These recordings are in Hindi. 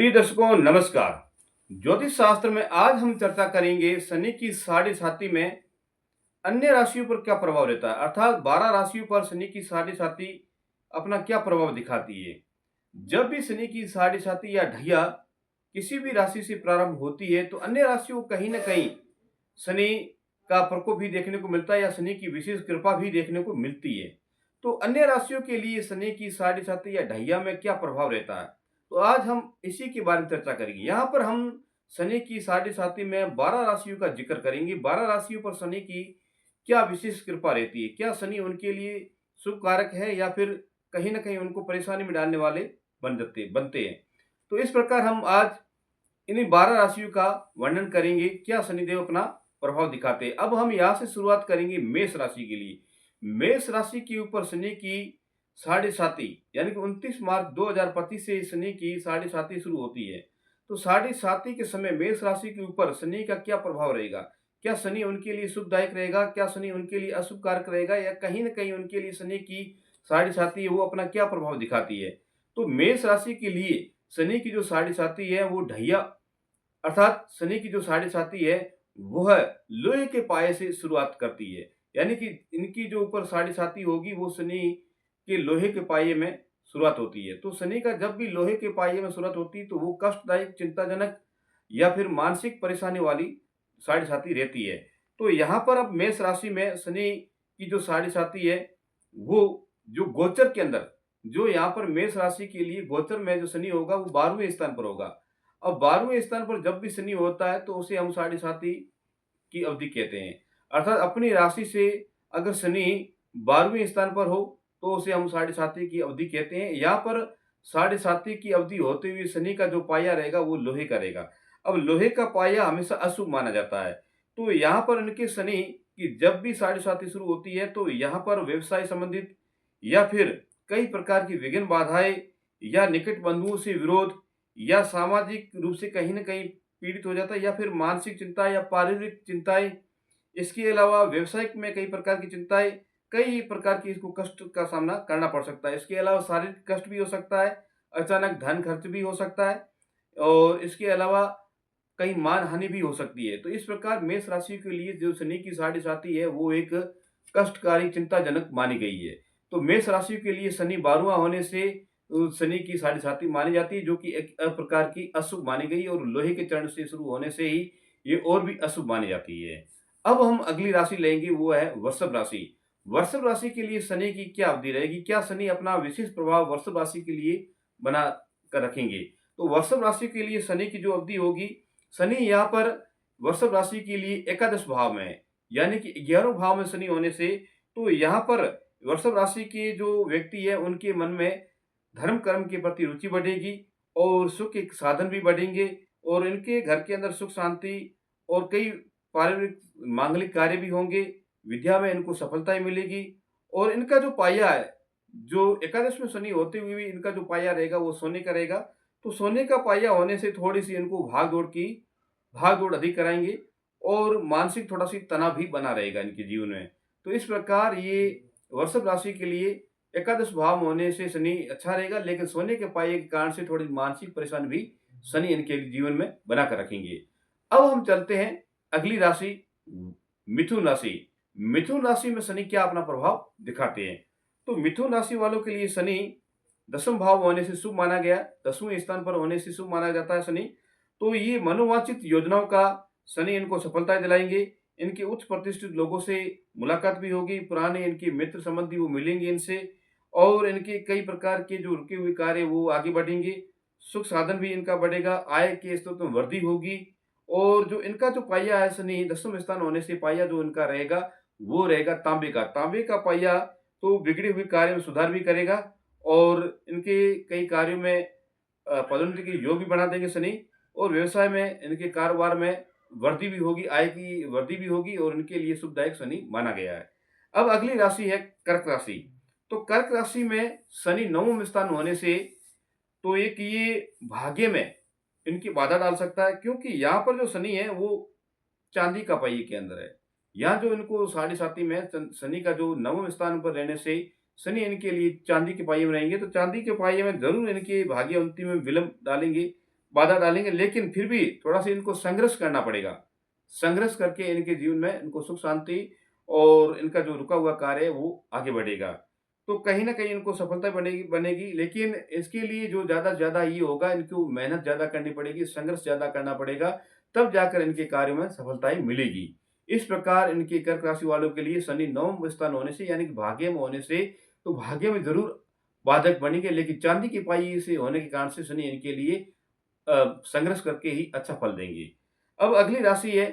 प्रिय दर्शकों नमस्कार। ज्योतिष शास्त्र में आज हम चर्चा करेंगे शनि की साढ़े साती में अन्य राशियों पर क्या प्रभाव रहता है, अर्थात 12 राशियों पर शनि की साढ़े साती अपना क्या प्रभाव दिखाती है। जब भी शनि की साढ़े साती या ढैया किसी भी राशि से प्रारंभ होती है तो अन्य राशियों को कहीं ना कहीं शनि का प्रकोप भी देखने को मिलता है या शनि की विशेष कृपा भी देखने को मिलती है। तो अन्य राशियों के लिए शनि की साढ़े साती या ढैया में क्या प्रभाव रहता है, तो आज हम इसी के बारे में चर्चा करेंगे। यहाँ पर हम शनि की साढ़े साती में 12 राशियों का जिक्र करेंगे। 12 राशियों पर शनि की क्या विशेष कृपा रहती है, क्या शनि उनके लिए शुभ कारक है या फिर कहीं ना कहीं उनको परेशानी में डालने वाले बनते हैं। तो इस प्रकार हम आज इन्हीं 12 राशियों का वर्णन करेंगे, क्या शनिदेव अपना प्रभाव दिखाते हैं। अब हम यहाँ से शुरुआत करेंगे मेष राशि के लिए। मेष राशि के ऊपर शनि की साढ़े साती यानी कि 29 मार्च 2025 से शनि की साढ़े साती शुरू होती है। तो साढ़े साती के समय मेष राशि के ऊपर शनि का क्या प्रभाव रहेगा, क्या शनि उनके लिए शुभदायक रहेगा, क्या शनि उनके लिए अशुभ कारक रहेगा, या कहीं ना कहीं उनके लिए शनि की साढ़े साती वो अपना क्या प्रभाव दिखाती है। तो मेष राशि के लिए शनि की जो साढ़े साती है वो ढैया, अर्थात शनि की जो साढ़े साती है वह लोहे के पाए से शुरुआत करती है। यानी कि इनकी जो ऊपर साढ़े साती होगी वो शनि के लोहे के पाए में शुरुआत होती है। तो शनि का जब भी लोहे के पाए में शुरुआत होती है तो वो कष्टदायक, चिंताजनक या फिर मानसिक परेशानी वाली साढ़े साती रहती है। तो यहाँ पर अब मेष राशि में शनि की जो साढ़े साती है वो जो गोचर के अंदर, जो यहाँ पर मेष राशि के लिए गोचर में जो शनि होगा वो 12वें स्थान पर होगा। अब 12वें स्थान पर जब भी शनि होता है तो उसे हम साढ़े साती की अवधि कहते हैं। अर्थात अपनी राशि से अगर शनि 12वें स्थान पर हो तो उसे हम साढ़े साती की अवधि कहते हैं। यहाँ पर साढ़े साती की अवधि होते हुए शनि का जो पाया रहेगा वो लोहे का रहेगा। अब लोहे का पाया हमेशा अशुभ माना जाता है। तो यहाँ पर इनके शनि की जब भी साढ़े साती शुरू होती है तो यहाँ पर व्यवसाय संबंधित या फिर कई प्रकार की विघ्न बाधाएं या निकट बंधुओं से विरोध या सामाजिक रूप से कहीं न कहीं पीड़ित हो जाता है या फिर मानसिक चिंता या पारिवारिक चिंताएँ, इसके अलावा व्यवसायिक में कई प्रकार की चिंताएँ, कई प्रकार की इसको कष्ट का सामना करना पड़ सकता है। इसके अलावा शारीरिक कष्ट भी हो सकता है, अचानक धन खर्च भी हो सकता है और इसके अलावा कहीं मानहानि भी हो सकती है। तो इस प्रकार मेष राशि के लिए जो शनि की साढ़े साती है वो एक कष्टकारी, चिंताजनक मानी गई है। तो मेष राशि के लिए शनि 12वां होने से शनि की साढ़े साती मानी जाती है, जो कि एक प्रकार की अशुभ मानी गई और लोहे के चरण से शुरू होने से ही ये और भी अशुभ मानी जाती है। अब हम अगली राशि लेंगे, वो है वृषभ राशि। वृषभ राशि के लिए शनि की क्या अवधि रहेगी, क्या शनि अपना विशेष प्रभाव वृषभ राशि के लिए बना कर रखेंगे। तो वृषभ राशि के लिए शनि की जो अवधि होगी, शनि यहाँ पर वृषभ राशि के लिए एकादश भाव में है, यानी कि 11वें भाव में शनि होने से तो यहाँ पर वृषभ राशि के जो व्यक्ति है उनके मन में धर्म कर्म के प्रति रुचि बढ़ेगी और सुख के साधन भी बढ़ेंगे और इनके घर के अंदर सुख शांति और कई पारिवारिक मांगलिक कार्य भी होंगे। विद्या में इनको सफलताएं मिलेगी और इनका जो पाया है, जो एकादश में शनि होते हुए भी इनका जो पाया रहेगा वो सोने का रहेगा। तो सोने का पाया होने से थोड़ी सी इनको भाग दौड़ अधिक कराएंगे और मानसिक थोड़ा सी तनाव भी बना रहेगा इनके जीवन में। तो इस प्रकार ये वृषभ राशि के लिए एकादश भाव में होने से शनि अच्छा रहेगा, लेकिन सोने के पाए के कारण से थोड़ी मानसिक परेशानी भी शनि इनके जीवन में बना कर रखेंगे। अब हम चलते हैं अगली राशि, मिथुन राशि। मिथुन राशि में शनि क्या अपना प्रभाव दिखाते हैं। तो मिथुन राशि वालों के लिए शनि 10वें भाव में होने से शुभ माना गया, 10वें स्थान पर होने से शुभ माना जाता है शनि। तो ये मनोवांछित योजनाओं का शनि इनको सफलताएं दिलाएंगे। इनके उच्च प्रतिष्ठित लोगों से मुलाकात भी होगी, पुराने इनके मित्र संबंधी वो मिलेंगे इनसे और इनके कई प्रकार के जो रुके हुए कार्य वो आगे बढ़ेंगे। सुख साधन भी इनका बढ़ेगा, आय के स्रोत में वृद्धि होगी और जो इनका जो पाया है शनि 10वें स्थान होने से पाया जो इनका रहेगा वो रहेगा तांबे का। तांबे का पाया तो बिगड़े हुए कार्य में सुधार भी करेगा और इनके कई कार्यों में पदोन्नति के योग भी बना देंगे शनि और व्यवसाय में इनके कारोबार में वृद्धि भी होगी, आय की वृद्धि भी होगी और इनके लिए शुभदायक शनि माना गया है। अब अगली राशि है कर्क राशि। तो कर्क राशि में शनि 9वें स्थान होने से तो एक ये भाग्य में इनकी बाधा डाल सकता है, क्योंकि यहाँ पर जो शनि है वो चांदी का पहिए के अंदर है। यहाँ जो इनको साढ़े साती में शनि का जो 9वें स्थान पर रहने से शनि इनके लिए चांदी के पहिए में रहेंगे, तो चांदी के पहिए में जरूर इनके भाग्य उन्नति में विलंब डालेंगे। बाधा डालेंगे, लेकिन फिर भी थोड़ा-सा इनको संघर्ष करना पड़ेगा। संघर्ष करके इनके जीवन में इनको सुख शांति और इनका जो रुका हुआ कार्य है वो आगे बढ़ेगा। तो कहीं न कहीं इनको सफलता बनेगी बनेगी, लेकिन इसके लिए जो ज़्यादा से ज़्यादा ये होगा, इनको मेहनत ज़्यादा करनी पड़ेगी, संघर्ष ज़्यादा करना पड़ेगा, तब जाकर इनके कार्यों में सफलताएँ मिलेगी। इस प्रकार इनके कर्क राशि वालों के लिए शनि नवम स्थान होने से, यानी कि भाग्य में होने से, तो भाग्य में ज़रूर बाधक बनेंगे, लेकिन चाँदी की पाई से होने के कारण से शनि इनके लिए संघर्ष करके ही अच्छा फल देंगे। अब अगली राशि है,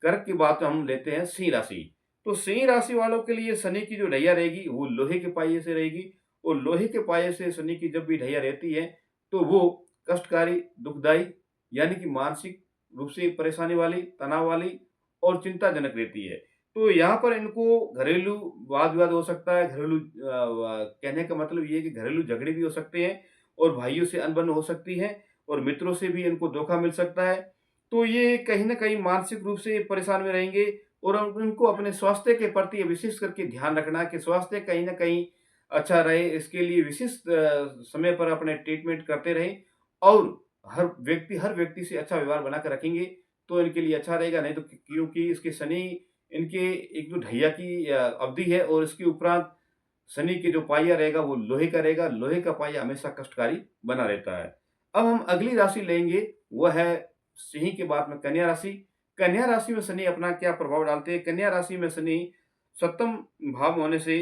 कर्क की बात हम लेते हैं सिंह राशि। तो सिंह राशि वालों के लिए शनि की जो ढैया रहेगी वो लोहे के पाइये से रहेगी, और लोहे के पाइये से शनि की जब भी ढैया रहती है तो वो कष्टकारी, दुखदायी, यानी कि मानसिक रूप से परेशानी वाली, तनाव वाली और चिंताजनक रहती है। तो यहाँ पर इनको घरेलू वाद-विवाद हो सकता है, घरेलू कहने का मतलब ये है कि घरेलू झगड़े भी हो सकते हैं, और भाइयों से अनबन हो सकती है, और मित्रों से भी इनको धोखा मिल सकता है। तो ये कहीं न कहीं मानसिक रूप से परेशान में रहेंगे, और अब उनको अपने स्वास्थ्य के प्रति विशेष करके ध्यान रखना है कि स्वास्थ्य कहीं न कहीं अच्छा रहे, इसके लिए विशिष्ट समय पर अपने ट्रीटमेंट करते रहें, और हर व्यक्ति से अच्छा व्यवहार बनाकर रखेंगे, तो इनके लिए अच्छा रहेगा। नहीं तो क्योंकि इसके शनि इनके एक जो ढैया की अवधि है, और इसके उपरांत शनि के जो पाइया रहेगा वो लोहे का रहेगा, लोहे का पाइया हमेशा कष्टकारी बना रहता है। अब हम अगली राशि लेंगे, वो है सिंह के बाद में कन्या राशि। कन्या राशि में शनि अपना क्या प्रभाव डालते हैं? कन्या राशि में शनि सप्तम भाव होने से,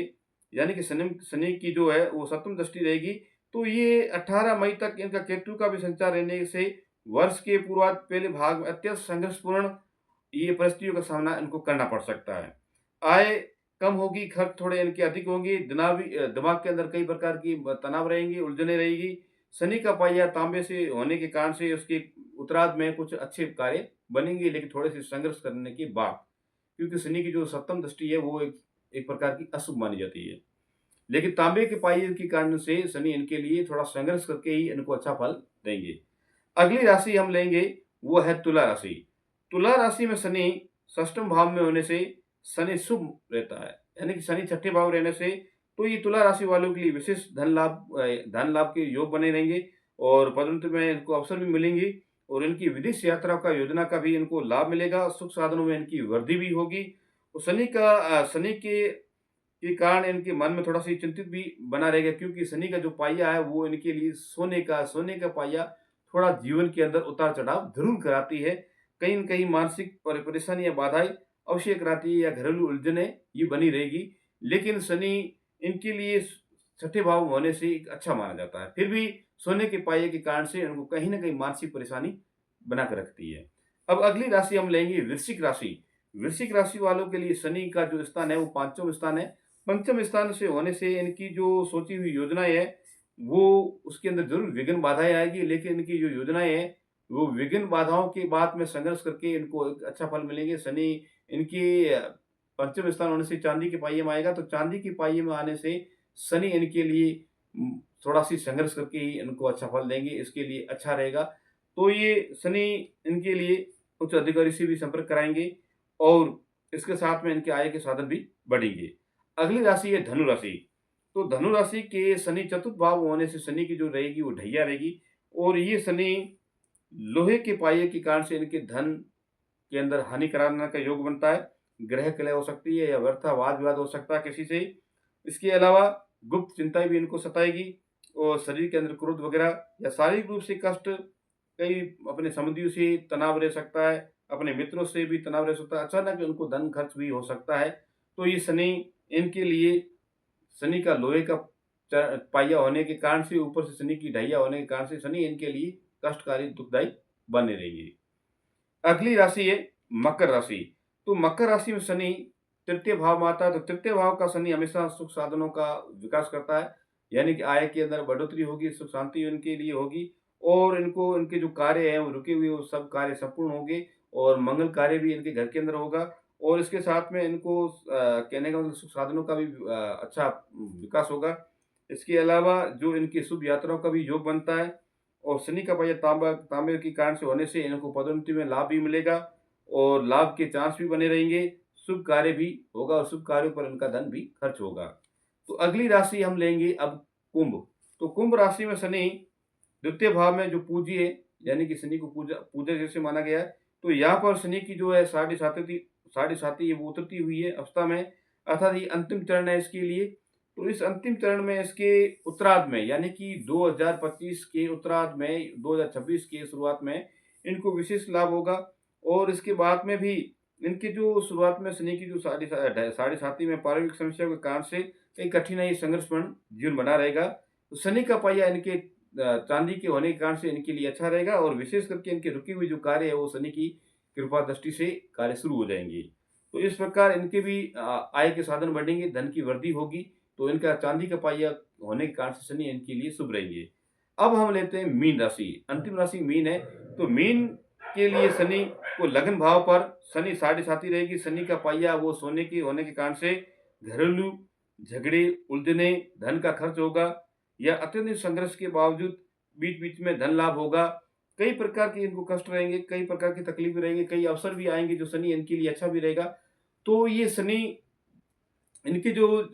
यानी कि शनि शनि की जो है वो सप्तम दृष्टि रहेगी, तो ये 18 मई तक इनका केतु का भी संचार रहने से वर्ष के पूर्वार्ध पहले भाग में अत्यंत संघर्षपूर्ण ये परिस्थितियों का सामना इनको करना पड़ सकता है। आय कम होगी, खर्च थोड़े इनके अधिक होंगे, दिमाग के अंदर कई प्रकार की तनाव रहेंगी, उलझनें रहेगी। शनि का पहिया तांबे से होने के कारण से उसके उत्तरार्ध में कुछ अच्छे कार्य बनेंगे, लेकिन थोड़े-से संघर्ष करने के बाद। क्योंकि शनि की जो सप्तम दृष्टि है वो एक एक प्रकार की अशुभ मानी जाती है। लेकिन तांबे के पहिए के कारण से शनि इनके लिए थोड़ा संघर्ष करके ही इनको अच्छा फल देंगे। अगली राशि हम लेंगे, वो है तुला राशि। तुला राशि में शनि षष्ठम भाव में होने से शनि शुभ रहता है, यानी कि शनि छठे भाव रहने से, तो ये तुला राशि वालों के लिए विशेष धन लाभ के योग बने रहेंगे, और पदोन्नति में इनको अवसर भी मिलेंगे, और इनकी विदेश यात्रा का योजना का भी इनको लाभ मिलेगा, सुख साधनों में इनकी वृद्धि भी होगी। तो शनि के कारण इनके मन में थोड़ा-सा चिंतित भी बना रहेगा, क्योंकि शनि का जो पहिया है वो इनके लिए सोने का पहिया थोड़ा जीवन के अंदर उतार-चढ़ाव ज़रूर कराती है। कहीं न कहीं मानसिक परेशानी या बाधाएँ अवश्य कराती है, या घरेलू उलझनें ये बनी रहेगी। लेकिन शनि इनके लिए छठे भाव में होने से एक अच्छा माना जाता है। फिर भी सोने के पहिए के कारण से इनको कहीं न कहीं मानसिक परेशानी बना के रखती है। अब अगली राशि हम लेंगे वृश्चिक राशि। वृश्चिक राशि वालों के लिए शनि का जो स्थान है वो पाँचम स्थान है। पंचम स्थान से होने से इनकी जो सोची हुई योजनाएँ हैं, वो उसके अंदर ज़रूर विघ्न बाधाएँ आएगी, लेकिन इनकी जो योजनाएँ हैं, वो विघ्न बाधाओं के बाद में संघर्ष करके इनको एक अच्छा फल मिलेंगे। शनि इनके पंचम स्थान होने से चाँदी के पाइये में आएगा, तो चाँदी के पाइये में आने से शनि इनके लिए थोड़ा-सी संघर्ष करके ही इनको अच्छा फल देंगे, इसके लिए अच्छा रहेगा। तो ये शनि इनके लिए उच्च अधिकारी से भी संपर्क कराएँगे, और इसके साथ में इनके आय के साधन भी बढ़ेंगे। अगली राशि है धनु राशि। तो धनु राशि के शनि चतुर्थ भाव होने से शनि की जो रहेगी वो ढैया रहेगी, और ये शनि लोहे के पाइये के कारण से इनके धन के अंदर हानि कराने का योग बनता है। ग्रह कलह हो सकती है, या व्यर्थ वाद-विवाद हो सकता है किसी से। इसके अलावा गुप्त चिंताएँ भी इनको सताएगी, और शरीर के अंदर क्रोध वगैरह या शारीरिक रूप से कष्ट, कई अपने संबंधियों से तनाव रह सकता है, अपने मित्रों से भी तनाव रह सकता है, अचानक उनको धन खर्च भी हो सकता है। तो ये शनि इनके लिए, शनि का लोहे का पाइया होने के कारण से, ऊपर से शनि की ढैया होने के कारण से शनि इनके लिए कष्टकारी, दुखदायी बने रहेंगे। अगली राशि है मकर राशि। तो मकर राशि में शनि तृतीय भाव में आता है, तो तृतीय भाव का शनि हमेशा सुख साधनों का विकास करता है, यानी कि आय के अंदर बढ़ोतरी होगी, सुख शांति इनके लिए होगी, और इनको इनके जो कार्य हैं वो रुके हुए वो सब कार्य संपूर्ण होंगे, और मंगल कार्य भी इनके घर के अंदर होगा, और इसके साथ में इनको कहने का मतलब सुख साधनों का भी अच्छा विकास होगा। इसके अलावा जो इनकी शुभ यात्राओं का भी योग बनता है, और शनि का पहिया तांबे के कारण से होने से इनको पदोन्नति में लाभ भी मिलेगा, और लाभ के चांस भी बने रहेंगे, शुभ कार्य भी होगा, और शुभ कार्यों पर इनका धन भी खर्च होगा। तो अगली राशि हम लेंगे अब कुंभ। तो कुंभ राशि में शनि द्वितीय भाव में जो पूज्य है, यानी कि शनि को पूजा पूजा जैसे माना गया है। तो यहाँ पर शनि की जो है साढ़े साती वो उतरती हुई है अवस्था में, अर्थात ये अंतिम चरण है इसके लिए। तो इस अंतिम चरण में इसके उत्तरार्ध में, यानी कि 2025 के उत्तरार्ध में, 2026 के शुरुआत में इनको विशेष लाभ होगा। और इसके बाद में भी इनकी जो शुरुआत में शनि की जो साढ़े साती में पारिवारिक समस्याओं के कारण से कई कठिनाई संघर्षपूर्ण जीवन बना रहेगा। तो शनि का पहिया इनके चांदी के होने के कारण से इनके लिए अच्छा रहेगा, और विशेष करके इनके रुके हुए जो कार्य है वो शनि की कृपा दृष्टि से कार्य शुरू हो जाएंगे। तो इस प्रकार इनके भी आय के साधन बढ़ेंगे, धन की वृद्धि होगी। तो इनका चांदी का पहिया होने के कारण से शनि इनके लिए शुभ रहेंगे। अब हम लेते हैं मीन राशि। अंतिम राशि मीन है। तो मीन के लिए शनि को लगन भाव पर शनि साढ़े साती रहेगी। शनि का पहिया वो सोने की होने के कारण से घरेलू झगड़े, उलझने, धन का खर्च होगा, या अत्यधिक संघर्ष के बावजूद बीच-बीच में धन लाभ होगा। कई प्रकार के इनको कष्ट रहेंगे, कई प्रकार की तकलीफ़ें रहेंगी, कई अवसर भी आएँगे जो शनि इनके लिए अच्छा भी रहेगा। तो ये शनि इनके जो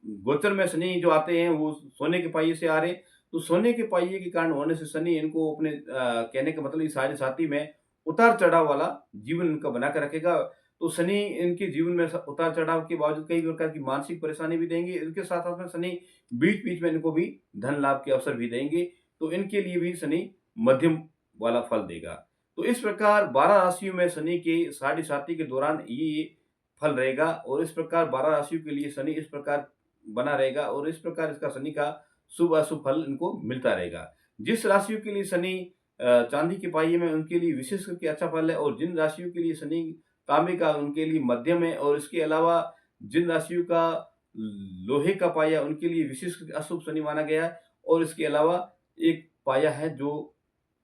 गोचर में शनि जो आते हैं वो सोने के पहिए से आ रहे हैं। तो सोने के पहिए के कारण होने से शनि इनको अपने कहने का मतलब ये साढ़े साती में उतार-चढ़ाव वाला जीवन इनका बना के रखेगा। तो शनि इनके जीवन में उतार-चढ़ाव के बावजूद कई प्रकार की मानसिक परेशानी भी देंगे। इसके साथ-साथ में शनि बीच-बीच में इनको भी धन लाभ के अवसर भी देंगे। तो इनके लिए भी शनि मध्यम वाला फल देगा। तो इस प्रकार 12 राशियों में शनि के साढ़े साती के दौरान ये फल रहेगा, और इस प्रकार 12 राशियों के लिए शनि इस प्रकार बना रहेगा, और इस प्रकार इसका शनि का शुभ-अशुभ फल इनको मिलता रहेगा। जिस राशियों के लिए शनि चांदी के पहिए में, उनके लिए विशेष करके अच्छा फल है, और जिन राशियों के लिए शनि तांबे का, उनके लिए मध्यम है। और इसके अलावा जिन राशियों का लोहे का पाया, उनके लिए विशेष करके अशुभ शनि माना गया है। और इसके अलावा एक पाया है जो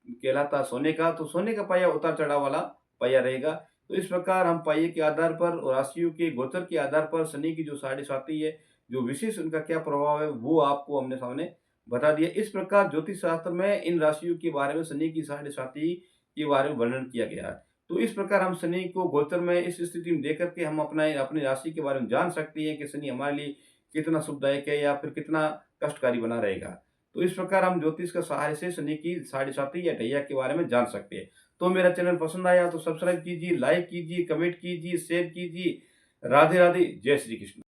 कहलाता है सोने का, तो सोने का पाया उतार-चढ़ाव वाला पाया रहेगा। तो इस प्रकार हम पाइये के आधार पर और राशियों के गोचर के आधार पर शनि की जो साढ़े साती है, जो विशेष उनका क्या प्रभाव है, वो आपको हमने सामने बता दिया। इस प्रकार ज्योतिष शास्त्र में इन राशियों के बारे में, शनि की साढ़े साती के बारे में वर्णन किया गया है। तो इस प्रकार हम शनि को गोचर में इस स्थिति में देख कर के हम अपनी राशि के बारे में जान सकते हैं कि शनि हमारे लिए कितना शुभदायक है या फिर कितना कष्टकारी बना रहेगा। तो इस प्रकार हम ज्योतिष के सहारे से शनि की साढ़े साती या ढैया के बारे में जान सकते हैं। तो मेरा चैनल पसंद आया तो सब्सक्राइब कीजिए, लाइक कीजिए, कमेंट कीजिए, शेयर कीजिए। राधे राधे, जय श्री कृष्ण।